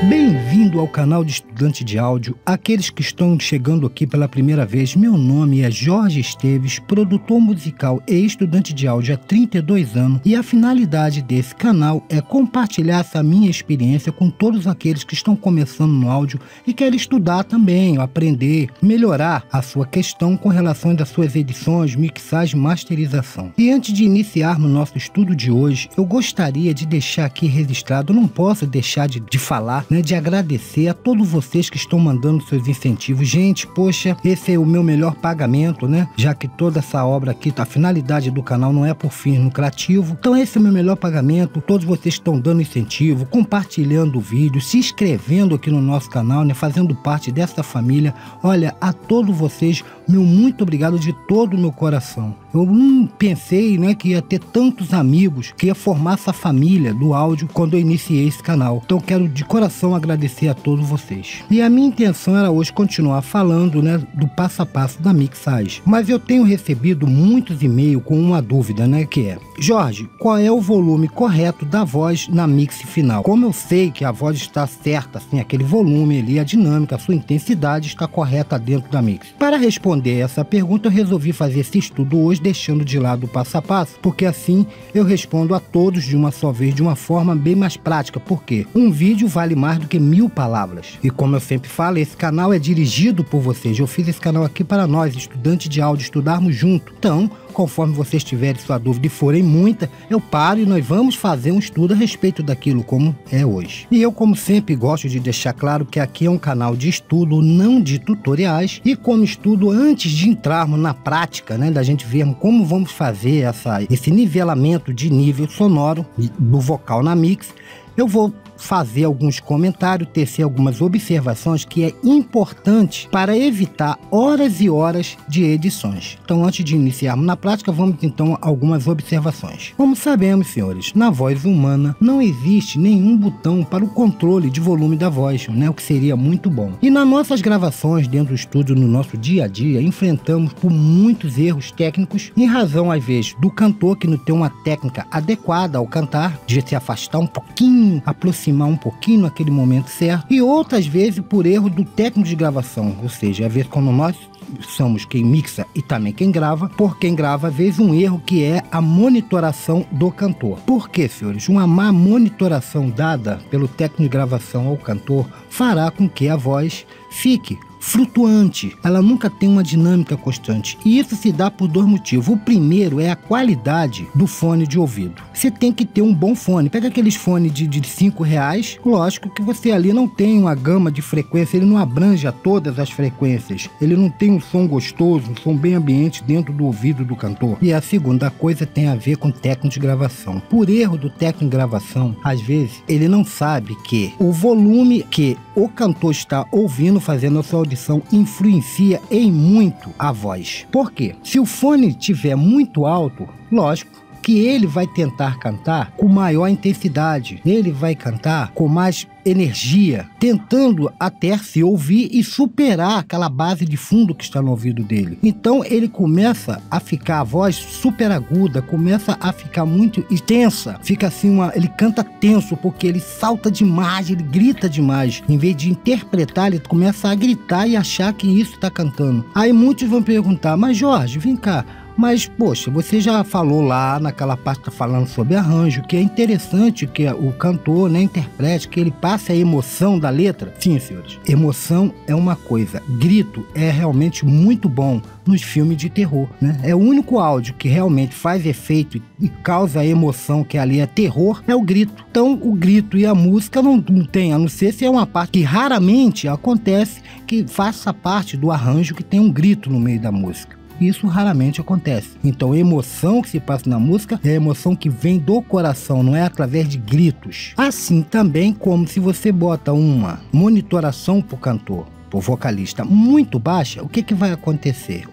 Bem-vindo ao canal de Estudante de Áudio. Aqueles que estão chegando aqui pela primeira vez, meu nome é Jorge Esteves, produtor musical e estudante de áudio há 32 anos, e a finalidade desse canal é compartilhar essa minha experiência com todos aqueles que estão começando no áudio e querem estudar também, aprender, melhorar a sua questão com relação às suas edições, mixagem e masterização. E antes de iniciarmos nosso estudo de hoje, eu gostaria de deixar aqui registrado, não posso deixar de falar, de agradecer a todos vocês que estão mandando seus incentivos. Gente, poxa, esse é o meu melhor pagamento, já que toda essa obra aqui, a finalidade do canal não é por fim lucrativo. Então esse é o meu melhor pagamento. Todos vocês estão dando incentivo, compartilhando o vídeo, se inscrevendo aqui no nosso canal, fazendo parte dessa família. Olha, a todos vocês, meu muito obrigado de todo o meu coração. Eu não pensei, que ia ter tantos amigos, que ia formar essa família do áudio quando eu iniciei esse canal. Então quero de coração agradecer a todos vocês. E a minha intenção era hoje continuar falando, do passo a passo da mixagem. Mas eu tenho recebido muitos e-mails com uma dúvida, que é: Jorge, qual é o volume correto da voz na mix final? Como eu sei que a voz está certa, assim, aquele volume ali, a dinâmica, a sua intensidade está correta dentro da mix? Para responder essa pergunta, eu resolvi fazer esse estudo hoje, deixando de lado o passo a passo, porque assim eu respondo a todos de uma só vez, de uma forma bem mais prática. Porque um vídeo vale mais do que 1000 palavras. E como eu sempre falo, esse canal é dirigido por vocês. Eu fiz esse canal aqui para nós, estudantes de áudio, estudarmos junto. Então, conforme vocês tiverem sua dúvida e forem muita, eu paro e nós vamos fazer um estudo a respeito daquilo como é hoje. E eu, como sempre, gosto de deixar claro que aqui é um canal de estudo, não de tutoriais. E como estudo, antes de entrarmos na prática, da gente vermos como vamos fazer esse nivelamento de nível sonoro do vocal na mix, eu vou fazer alguns comentários, tecer algumas observações que é importante para evitar horas e horas de edições. Então, antes de iniciarmos na prática, vamos então a algumas observações. Como sabemos, senhores, na voz humana não existe nenhum botão para o controle de volume da voz, o que seria muito bom. E nas nossas gravações dentro do estúdio, no nosso dia a dia, enfrentamos por muitos erros técnicos, em razão às vezes do cantor que não tem uma técnica adequada ao cantar, de se afastar um pouquinho, aproximar um pouquinho naquele momento certo, e outras vezes por erro do técnico de gravação, ou seja, às vezes quando nós somos quem mixa e também quem grava, por quem grava, às vezes um erro que é a monitoração do cantor. Por quê, senhores? Uma má monitoração dada pelo técnico de gravação ao cantor fará com que a voz fique flutuante, ela nunca tem uma dinâmica constante, e isso se dá por dois motivos. O primeiro é a qualidade do fone de ouvido. Você tem que ter um bom fone. Pega aqueles fones de R$5, lógico que você ali não tem uma gama de frequência, ele não abrange a todas as frequências, ele não tem um som gostoso, um som bem ambiente dentro do ouvido do cantor. E a segunda coisa tem a ver com técnico de gravação. Por erro do técnico de gravação, às vezes ele não sabe que o volume que o cantor está ouvindo, fazendo a sua audição, influencia em muito a voz. Por quê? Se o fone estiver muito alto, lógico que ele vai tentar cantar com maior intensidade, ele vai cantar com mais energia, tentando até se ouvir e superar aquela base de fundo que está no ouvido dele. Então ele começa a ficar, a voz super aguda, começa a ficar muito intensa, fica assim, ele canta tenso, porque ele salta demais, ele grita demais. Em vez de interpretar, ele começa a gritar e achar que isso está cantando. Aí muitos vão perguntar: mas Jorge, vem cá, mas, poxa, você já falou lá naquela parte, tá falando sobre arranjo, que é interessante que o cantor, interprete, que ele passe a emoção da letra. Sim, senhores, emoção é uma coisa, grito é realmente muito bom nos filmes de terror, É o único áudio que realmente faz efeito e causa emoção, que ali é terror, é o grito. Então, o grito e a música não tem, a não ser se é uma parte que raramente acontece, que faça parte do arranjo que tem um grito no meio da música. Isso raramente acontece. Então a emoção que se passa na música é a emoção que vem do coração, não é através de gritos. Assim também como se você bota uma monitoração para o cantor, para o vocalista, muito baixa, o que vai acontecer?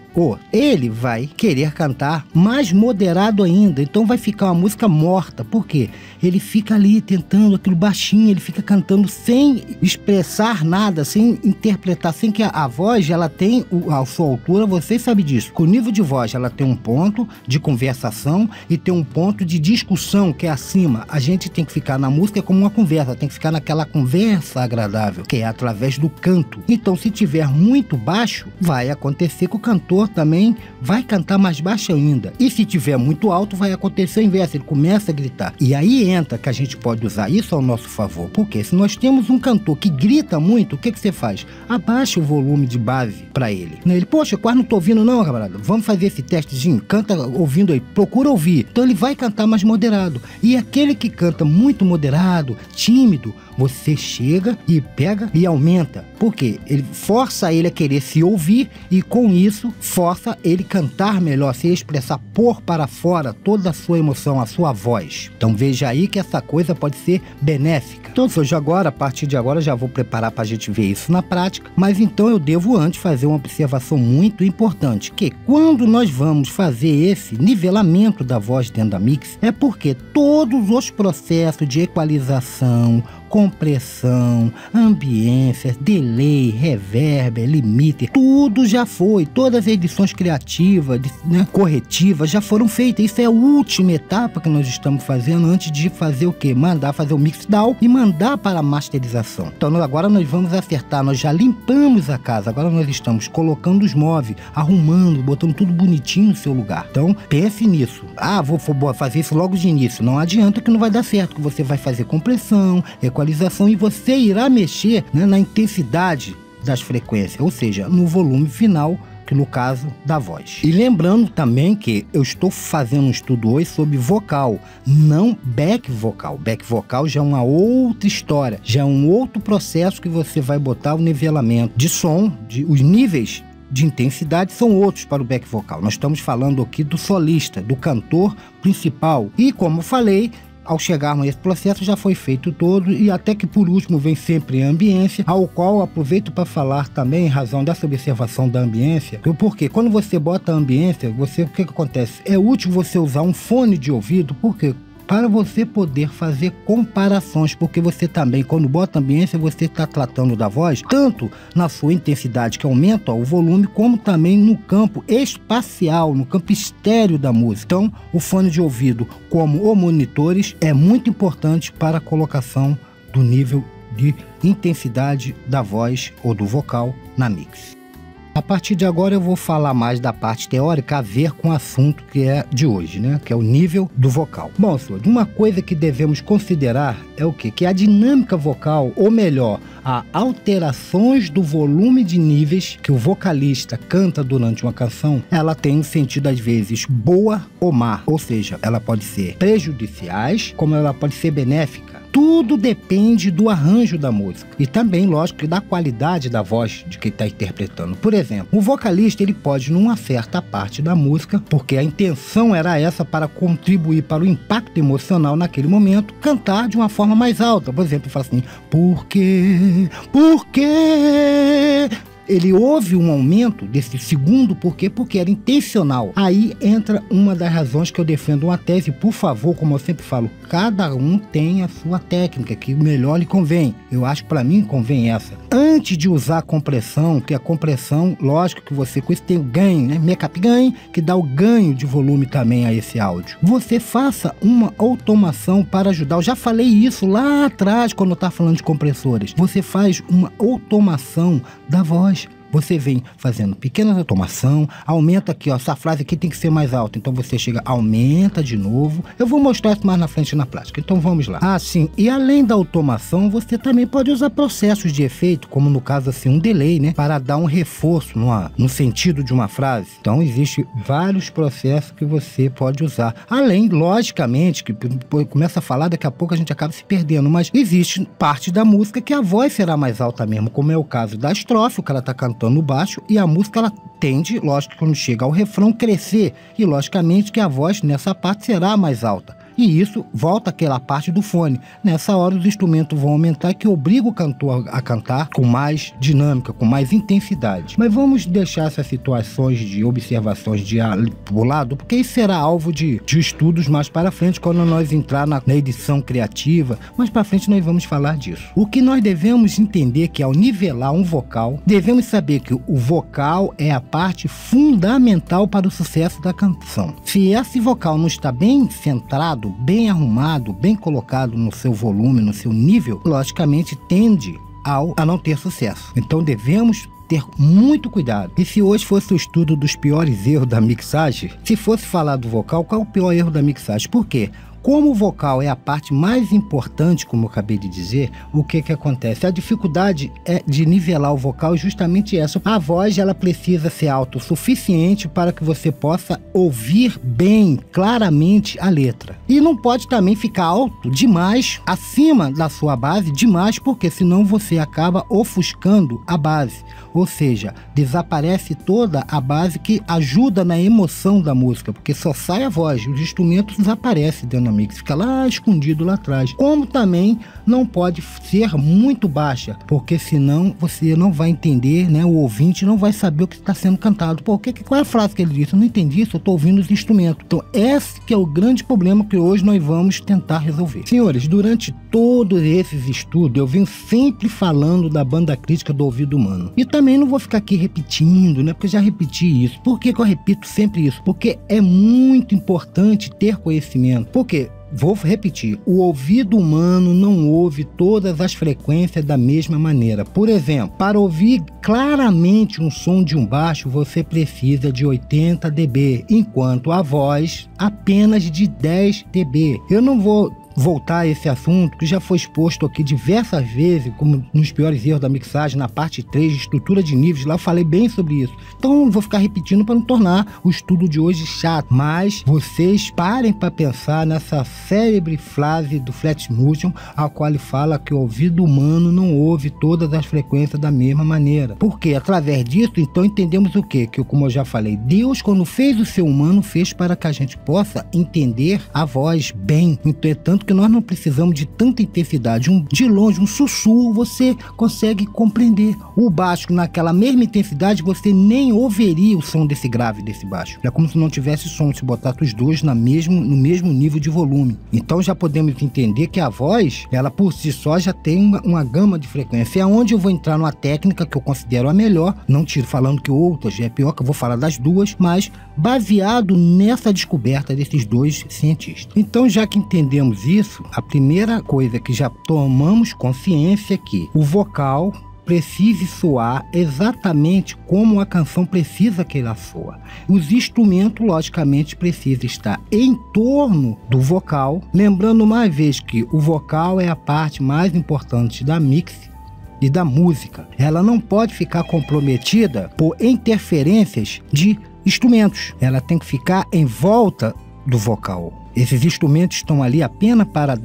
ele vai querer cantar mais moderado ainda, então vai ficar uma música morta. Por quê? Ele fica ali tentando aquilo baixinho, ele fica cantando sem expressar nada, sem interpretar, sem que a voz, ela tem a sua altura, você sabe disso. Com o nível de voz, ela tem um ponto de conversação e tem um ponto de discussão que é acima. A gente tem que ficar na música como uma conversa, tem que ficar naquela conversa agradável, que é através do canto. Então, se tiver muito baixo, vai acontecer que o cantor também vai cantar mais baixo ainda. E se tiver muito alto, vai acontecer o inverso, ele começa a gritar. E aí entra que a gente pode usar isso ao nosso favor. Porque se nós temos um cantor que grita muito, o que você faz? Abaixa o volume de base para ele. Ele, poxa, quase não tô ouvindo não, camarada. Vamos fazer esse testezinho? Canta ouvindo aí, procura ouvir. Então ele vai cantar mais moderado. E aquele que canta muito moderado, tímido, você chega e pega e aumenta. Por quê? Ele força ele a querer se ouvir e com isso força ele cantar melhor, se expressar, pôr para fora toda a sua emoção, a sua voz. Então veja aí que essa coisa pode ser benéfica. Então hoje agora, a partir de agora, já vou preparar para a gente ver isso na prática, mas então eu devo antes fazer uma observação muito importante, que quando nós vamos fazer esse nivelamento da voz dentro da mix, é porque todos os processos de equalização, compressão, ambiência, delay, reverb, limiter, tudo já foi, todas as edições criativas, corretivas já foram feitas. Isso é a última etapa que nós estamos fazendo antes de fazer o quê? Mandar fazer o mix down e mandar para a masterização. Então agora nós vamos acertar, nós já limpamos a casa, agora nós estamos colocando os móveis, arrumando, botando tudo bonitinho no seu lugar. Então pense nisso. Vou fazer isso logo de início. Não adianta que não vai dar certo, que você vai fazer compressão, equalização e você irá mexer na intensidade das frequências, ou seja, no volume final, que no caso da voz. E lembrando também que eu estou fazendo um estudo hoje sobre vocal, não back vocal. Back vocal já é uma outra história, já é um outro processo que você vai botar o nivelamento de som, os níveis de intensidade são outros para o back vocal. Nós estamos falando aqui do solista, do cantor principal. E como eu falei, ao chegarmos a esse processo já foi feito todo e até que por último vem sempre a ambiência, ao qual aproveito para falar também em razão dessa observação da ambiência, porque quando você bota a ambiência, o que acontece? É útil você usar um fone de ouvido, porque para você poder fazer comparações, porque você também, quando bota ambiência, você está tratando da voz, tanto na sua intensidade, que aumenta o volume, como também no campo espacial, no campo estéreo da música. Então, o fone de ouvido, como os monitores, é muito importante para a colocação do nível de intensidade da voz ou do vocal na mix. A partir de agora eu vou falar mais da parte teórica a ver com o assunto que é de hoje, que é o nível do vocal. Bom, senhor, uma coisa que devemos considerar é o quê? Que a dinâmica vocal, ou melhor, as alterações do volume de níveis que o vocalista canta durante uma canção, ela tem um sentido às vezes boa ou má, ou seja, ela pode ser prejudiciais, como ela pode ser benéfica. Tudo depende do arranjo da música e também, lógico, da qualidade da voz de quem está interpretando. Por exemplo, o vocalista ele pode, numa certa parte da música, porque a intenção era essa para contribuir para o impacto emocional naquele momento, cantar de uma forma mais alta. Por exemplo, ele fala assim, por quê? Por quê? Ele houve um aumento desse segundo porquê, porque era intencional. Aí entra uma das razões que eu defendo uma tese, por favor, como eu sempre falo, cada um tem a sua técnica, que melhor lhe convém. Eu acho que para mim convém essa. Antes de usar a compressão, que a compressão, lógico que você com isso tem o ganho, make-up gain, que dá o ganho de volume também a esse áudio. Você faça uma automação para ajudar. Eu já falei isso lá atrás, quando eu estava falando de compressores. Você faz uma automação da voz. Você vem fazendo pequenas automação, aumenta aqui, ó, essa frase aqui tem que ser mais alta, então você chega, aumenta de novo. Eu vou mostrar isso mais na frente na prática, então vamos lá. Sim, e além da automação, você também pode usar processos de efeito, como no caso assim, um delay, para dar um reforço no sentido de uma frase. Então existe vários processos que você pode usar. Além, logicamente, que começa a falar, daqui a pouco a gente acaba se perdendo, mas existe parte da música que a voz será mais alta mesmo, como é o caso da estrofe, o cara tá cantando no baixo e a música ela tende, lógico, quando chega ao refrão, crescer e logicamente que a voz nessa parte será mais alta. E isso volta àquela parte do fone. Nessa hora os instrumentos vão aumentar, que obriga o cantor a cantar com mais dinâmica, com mais intensidade. Mas vamos deixar essas situações de observações de lado, porque isso será alvo de estudos mais para frente, quando nós entrar na edição criativa. Mais para frente nós vamos falar disso. O que nós devemos entender que ao nivelar um vocal, devemos saber que o vocal é a parte fundamental para o sucesso da canção. Se esse vocal não está bem centrado, bem arrumado, bem colocado no seu volume, no seu nível, logicamente tende a não ter sucesso. Então devemos ter muito cuidado. E se hoje fosse o estudo dos piores erros da mixagem, se fosse falar do vocal, qual é o pior erro da mixagem? Por quê? Como o vocal é a parte mais importante, como eu acabei de dizer, o que acontece? A dificuldade de nivelar o vocal é justamente essa. A voz, ela precisa ser autossuficiente para que você possa ouvir bem, claramente a letra. E não pode também ficar alto demais, acima da sua base, demais, porque senão você acaba ofuscando a base. Ou seja, desaparece toda a base que ajuda na emoção da música, porque só sai a voz, os instrumentos desaparecem dentro da mix, fica lá escondido lá atrás. Como também não pode ser muito baixa, porque senão você não vai entender, né? O ouvinte não vai saber o que está sendo cantado. Pô, qual é a frase que ele disse? Eu não entendi isso, eu estou ouvindo os instrumentos. Então esse que é o grande problema que hoje nós vamos tentar resolver. Senhores, durante todos esses estudos eu venho sempre falando da banda crítica do ouvido humano. E também não vou ficar aqui repetindo, né? Porque eu já repeti isso. Por que eu repito sempre isso? Porque é muito importante ter conhecimento. Por quê? Vou repetir, o ouvido humano não ouve todas as frequências da mesma maneira. Por exemplo, para ouvir claramente um som de um baixo, você precisa de 80 dB, enquanto a voz apenas de 10 dB. Eu não vou voltar a esse assunto que já foi exposto aqui diversas vezes, como nos piores erros da mixagem, na parte 3 de estrutura de níveis, lá eu falei bem sobre isso. Então não vou ficar repetindo para não tornar o estudo de hoje chato, mas vocês parem para pensar nessa célebre frase do Flat Motion, a qual ele fala que o ouvido humano não ouve todas as frequências da mesma maneira. Porque através disso, então entendemos o quê? Que como eu já falei, Deus, quando fez o ser humano, fez para que a gente possa entender a voz bem. Entretanto, que nós não precisamos de tanta intensidade. De longe, um sussurro, você consegue compreender. O baixo, naquela mesma intensidade, você nem ouviria o som desse grave, desse baixo. É como se não tivesse som, se botasse os dois no mesmo nível de volume. Então já podemos entender que a voz, ela por si só já tem uma gama de frequência. É onde eu vou entrar numa técnica que eu considero a melhor, não tiro falando que outras é pior, que eu vou falar das duas, mas baseado nessa descoberta desses dois cientistas. Então, já que entendemos isso, a primeira coisa que já tomamos consciência é que o vocal precise soar exatamente como a canção precisa que ela soa. Os instrumentos, logicamente, precisam estar em torno do vocal, lembrando uma vez que o vocal é a parte mais importante da mix e da música. Ela não pode ficar comprometida por interferências de instrumentos. Ela tem que ficar em volta do vocal. Esses instrumentos estão ali apenas para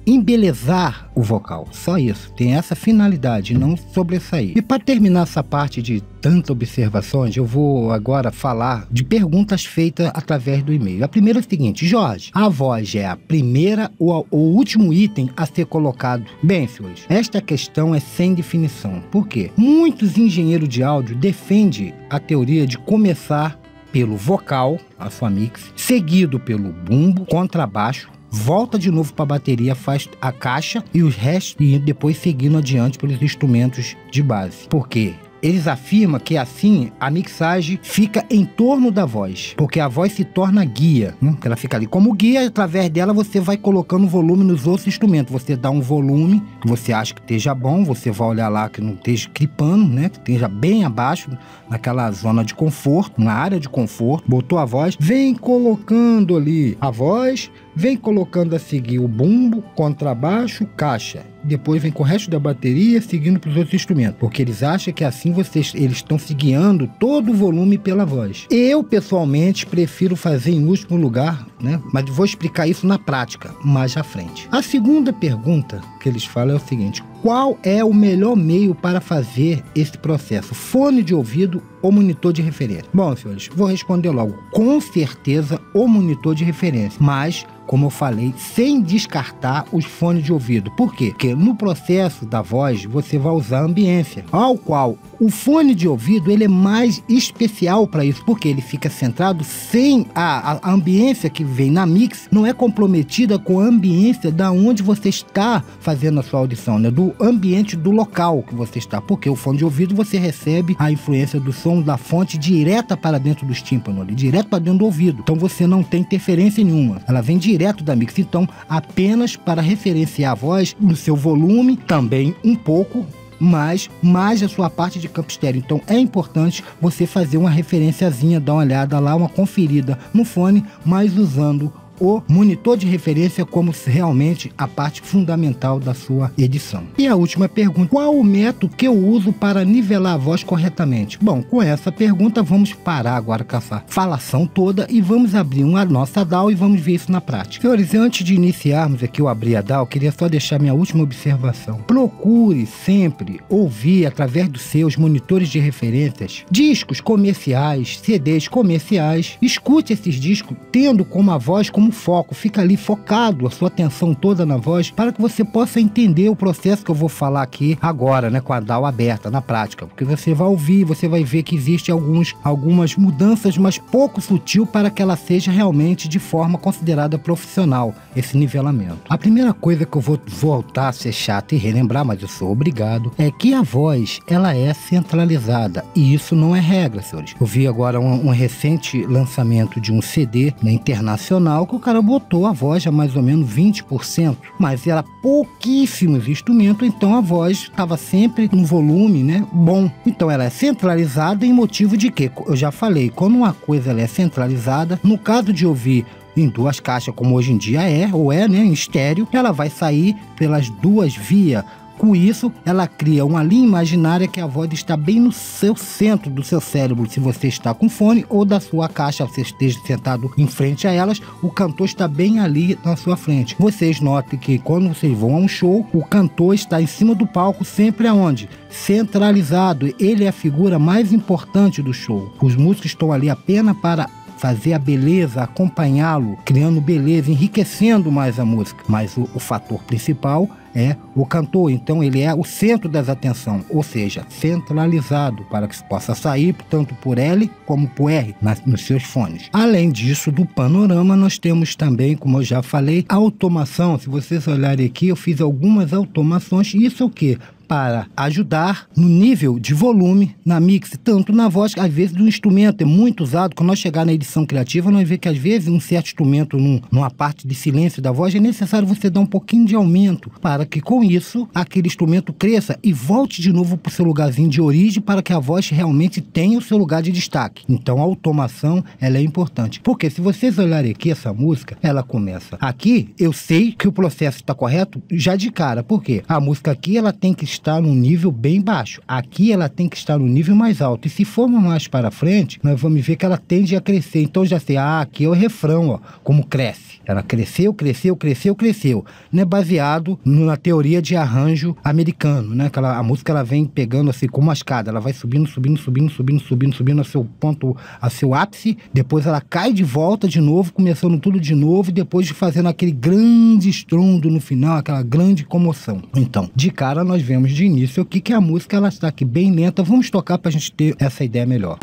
embelezar o vocal, só isso, tem essa finalidade, não sobressair. E para terminar essa parte de tantas observações, eu vou agora falar de perguntas feitas através do e-mail. A primeira é a seguinte: Jorge, a voz é a primeira ou o último item a ser colocado? Bem, senhores, esta questão é sem definição. Por quê? Muitos engenheiros de áudio defendem a teoria de começar pelo vocal, a sua mix, seguido pelo bumbo, contrabaixo, volta de novo para a bateria, faz a caixa e os restos, e depois seguindo adiante pelos instrumentos de base. Por quê? Eles afirmam que assim a mixagem fica em torno da voz, porque a voz se torna guia, né? Ela fica ali como guia, através dela você vai colocando volume nos outros instrumentos. Você dá um volume que você acha que esteja bom, você vai olhar lá que não esteja clipando, né? Que esteja bem abaixo, naquela zona de conforto, na área de conforto. Botou a voz, vem colocando ali a voz, vem colocando a seguir o bumbo, contrabaixo, caixa. Depois vem com o resto da bateria, seguindo para os outros instrumentos. Porque eles acham que assim eles estão se guiando todo o volume pela voz. Eu, pessoalmente, prefiro fazer em último lugar, né? Mas vou explicar isso na prática, mais à frente. A segunda pergunta que eles falam é o seguinte: qual é o melhor meio para fazer esse processo? Fone de ouvido ou monitor de referência? Bom, senhores, vou responder logo. Com certeza, o monitor de referência. Mas, como eu falei, sem descartar os fones de ouvido. Por quê? Porque no processo da voz, você vai usar a ambiência, ao qual o fone de ouvido ele é mais especial para isso, porque ele fica centrado sem a ambiência que vem na mix, não é comprometida com a ambiência da onde você está fazendo a sua audição, né? Do ambiente do local que você está, porque o fone de ouvido você recebe a influência do som da fonte direta para dentro dos tímpanos, ali, direto para dentro do ouvido, então você não tem interferência nenhuma, ela vem direto da mix, então apenas para referenciar a voz no seu volume, também um pouco, mas mais a sua parte de campo estéreo. Então é importante você fazer uma referenciazinha, dar uma olhada lá, uma conferida no fone, mas usando o monitor de referência como realmente a parte fundamental da sua edição. E a última pergunta: qual o método que eu uso para nivelar a voz corretamente? Bom, com essa pergunta vamos parar agora com essa falação toda e vamos abrir uma nossa DAW e vamos ver isso na prática. Senhores, antes de iniciarmos aqui o abrir a DAW, queria só deixar minha última observação. Procure sempre ouvir através dos seus monitores de referências discos comerciais, CDs comerciais. Escute esses discos tendo como a voz como foco, fica ali focado a sua atenção toda na voz, para que você possa entender o processo que eu vou falar aqui agora, né, com a DAW aberta na prática, porque você vai ouvir, você vai ver que existe algumas mudanças, mas pouco sutil, para que ela seja realmente de forma considerada profissional, esse nivelamento. A primeira coisa que eu vou voltar a ser chato e relembrar, mas eu sou obrigado, é que a voz, ela é centralizada, e isso não é regra, senhores. Eu vi agora um recente lançamento de um CD, né, internacional, que o cara botou a voz a mais ou menos 20%, mas era pouquíssimos instrumentos, então a voz estava sempre num volume, né, bom. Então ela é centralizada em motivo de quê? Eu já falei, quando uma coisa ela é centralizada, no caso de ouvir em duas caixas, como hoje em dia né, em estéreo, ela vai sair pelas duas vias. Com isso, ela cria uma linha imaginária que a voz está bem no seu centro do seu cérebro. Se você está com fone ou da sua caixa, você esteja sentado em frente a elas, o cantor está bem ali na sua frente. Vocês notem que quando vocês vão a um show, o cantor está em cima do palco, sempre aonde? Centralizado. Ele é a figura mais importante do show. Os músicos estão ali apenas para fazer a beleza, acompanhá-lo, criando beleza, enriquecendo mais a música. Mas o fator principal é o cantor, então ele é o centro das atenções, ou seja, centralizado, para que possa sair tanto por L como por R nos seus fones. Além disso, do panorama, nós temos também, como eu já falei, a automação. Se vocês olharem aqui, eu fiz algumas automações, e isso é o quê? Para ajudar no nível de volume na mix, tanto na voz, às vezes do instrumento é muito usado. Quando nós chegar na edição criativa, nós vemos que às vezes um certo instrumento, numa parte de silêncio da voz, é necessário você dar um pouquinho de aumento, para que com isso aquele instrumento cresça e volte de novo para o seu lugarzinho de origem, para que a voz realmente tenha o seu lugar de destaque. Então a automação, ela é importante, porque se vocês olharem aqui essa música, ela começa aqui, eu sei que o processo está correto já de cara, porque a música aqui ela tem que estar num nível bem baixo, aqui ela tem que estar no nível mais alto, e se formos mais para frente, nós vamos ver que ela tende a crescer. Então já sei, aqui é o refrão, ó, como cresce. Ela cresceu, cresceu, cresceu, cresceu, né? Baseado na teoria de arranjo americano, né? A música ela vem pegando assim como uma escada, ela vai subindo, subindo, subindo, subindo, subindo, subindo a seu ponto, a seu ápice, depois ela cai de volta de novo, começando tudo de novo, e depois de fazendo aquele grande estrondo no final, aquela grande comoção. Então, de cara nós vemos de início aqui que a música ela está aqui bem lenta. Vamos tocar para a gente ter essa ideia melhor.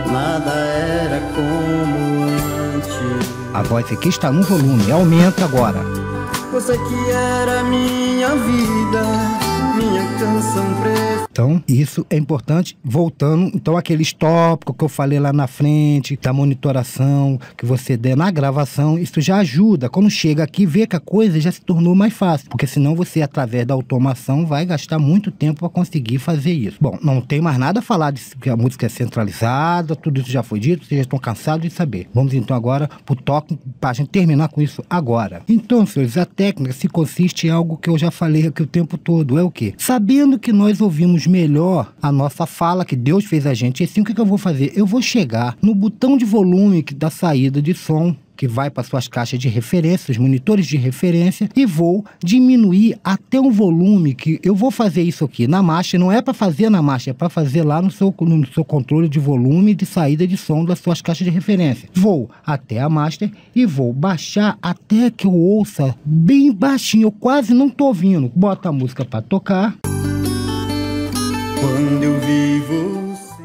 Nada era como antes. A voz aqui está no volume, aumenta agora. Você que era minha vida, minha canção preferida. Então, isso é importante. Voltando, então, aqueles tópicos que eu falei lá na frente, da monitoração que você der na gravação, isso já ajuda. Quando chega aqui, vê que a coisa já se tornou mais fácil, porque senão você, através da automação, vai gastar muito tempo para conseguir fazer isso. Bom, não tem mais nada a falar disso, que a música é centralizada, tudo isso já foi dito, vocês já estão cansados de saber. Vamos então agora pro toque, para a gente terminar com isso agora. Então, senhores, a técnica se consiste em algo que eu já falei aqui o tempo todo, é o quê? Sabendo que nós ouvimos melhor a nossa fala, que Deus fez a gente, assim, o que eu vou fazer? Eu vou chegar no botão de volume da saída de som que vai para suas caixas de referência, os monitores de referência, e vou diminuir até um volume que eu vou fazer isso aqui na master, não é para fazer na master, é para fazer lá no seu controle de volume de saída de som das suas caixas de referência. Vou até a master e vou baixar até que eu ouça bem baixinho, eu quase não tô ouvindo. Bota a música para tocar. Quando eu vi você.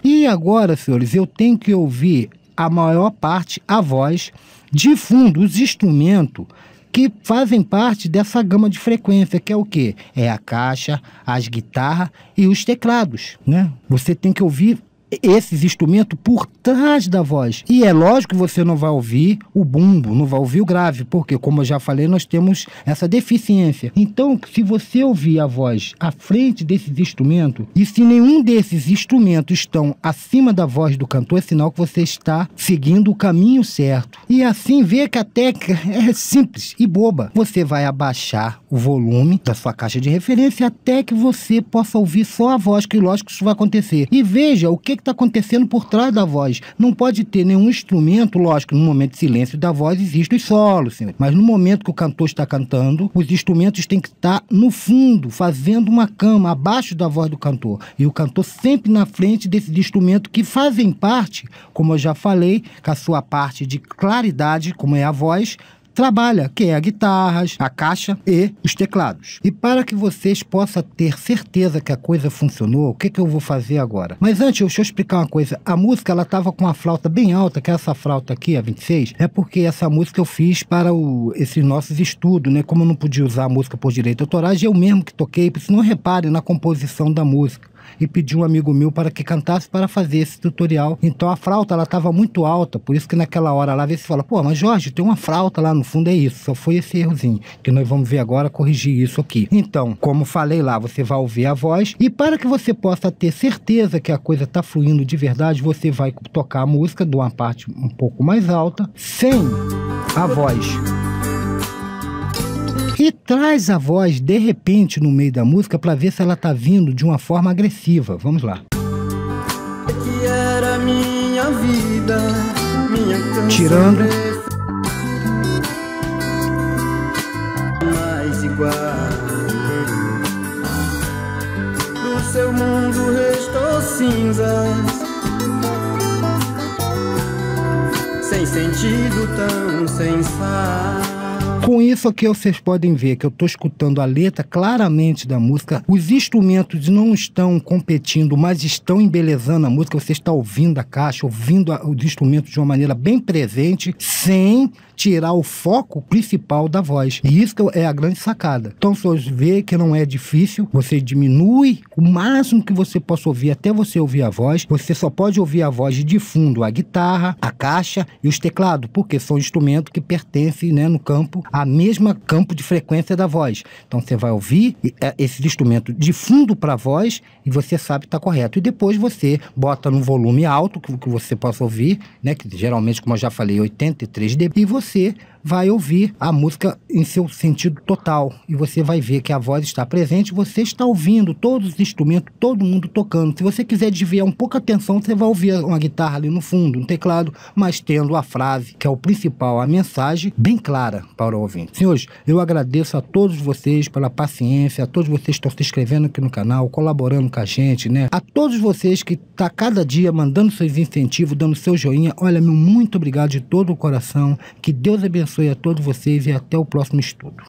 E agora, senhores, eu tenho que ouvir a maior parte, a voz, de fundo, os instrumentos que fazem parte dessa gama de frequência, que é o quê? É a caixa, as guitarras e os teclados, né? Você tem que ouvir esses instrumentos por trás da voz. E é lógico que você não vai ouvir o bumbo, não vai ouvir o grave, porque, como eu já falei, nós temos essa deficiência. Então, se você ouvir a voz à frente desses instrumentos, e se nenhum desses instrumentos estão acima da voz do cantor, é sinal que você está seguindo o caminho certo. E assim, vê que a técnica é simples e boba. Você vai abaixar o volume da sua caixa de referência até que você possa ouvir só a voz, que lógico que isso vai acontecer. E veja o que está acontecendo por trás da voz. Não pode ter nenhum instrumento, lógico, no momento de silêncio da voz existem os solos, senhor. Mas no momento que o cantor está cantando, os instrumentos têm que estar no fundo, fazendo uma cama abaixo da voz do cantor. E o cantor sempre na frente desses instrumentos que fazem parte, como eu já falei, com a sua parte de claridade, como é a voz, trabalha, que é a guitarra, a caixa e os teclados. E para que vocês possam ter certeza que a coisa funcionou, o que eu vou fazer agora? Mas antes, deixa eu explicar uma coisa. A música, ela estava com uma flauta bem alta, que é essa flauta aqui, a 26, é porque essa música eu fiz para esses nossos estudos, né? Como eu não podia usar a música por direito autoral, eu mesmo que toquei, porque não repare na composição da música. E pedi um amigo meu para que cantasse para fazer esse tutorial. Então a flauta, ela estava muito alta, por isso que naquela hora lá, você fala, pô, mas Jorge, tem uma flauta lá no fundo, é isso, só foi esse errozinho, que nós vamos ver agora, corrigir isso aqui. Então, como falei lá, você vai ouvir a voz, e para que você possa ter certeza que a coisa está fluindo de verdade, você vai tocar a música de uma parte um pouco mais alta, sem a voz. E traz a voz, de repente, no meio da música para ver se ela tá vindo de uma forma agressiva. Vamos lá. Que era minha vida, minha canção. Tirando. Mais igual. Do seu mundo restou cinzas. Sem sentido, tão sem sal. Com isso aqui vocês podem ver que eu estou escutando a letra claramente da música. Os instrumentos não estão competindo, mas estão embelezando a música. Você está ouvindo a caixa, ouvindo os instrumentos de uma maneira bem presente, sem tirar o foco principal da voz. E isso é a grande sacada. Então, se você vê que não é difícil, você diminui o máximo que você possa ouvir até você ouvir a voz. Você só pode ouvir a voz de fundo, a guitarra, a caixa e os teclados, porque são instrumentos que pertencem, né, no campo, a mesma campo de frequência da voz. Então, você vai ouvir esse instrumento de fundo para a voz e você sabe que está correto. E depois você bota no volume alto, que você possa ouvir, né, que geralmente, como eu já falei, 83 dB, e você vai ouvir a música em seu sentido total. E você vai ver que a voz está presente, você está ouvindo todos os instrumentos, todo mundo tocando. Se você quiser desviar um pouco a atenção, você vai ouvir uma guitarra ali no fundo, um teclado, mas tendo a frase, que é o principal, a mensagem, bem clara para o ouvinte. Senhores, eu agradeço a todos vocês pela paciência, a todos vocês que estão se inscrevendo aqui no canal, colaborando com a gente, né? A todos vocês que estão cada dia mandando seus incentivos, dando seu joinha. Olha, meu muito obrigado de todo o coração. Que Deus abençoe a todos vocês e até o próximo estudo.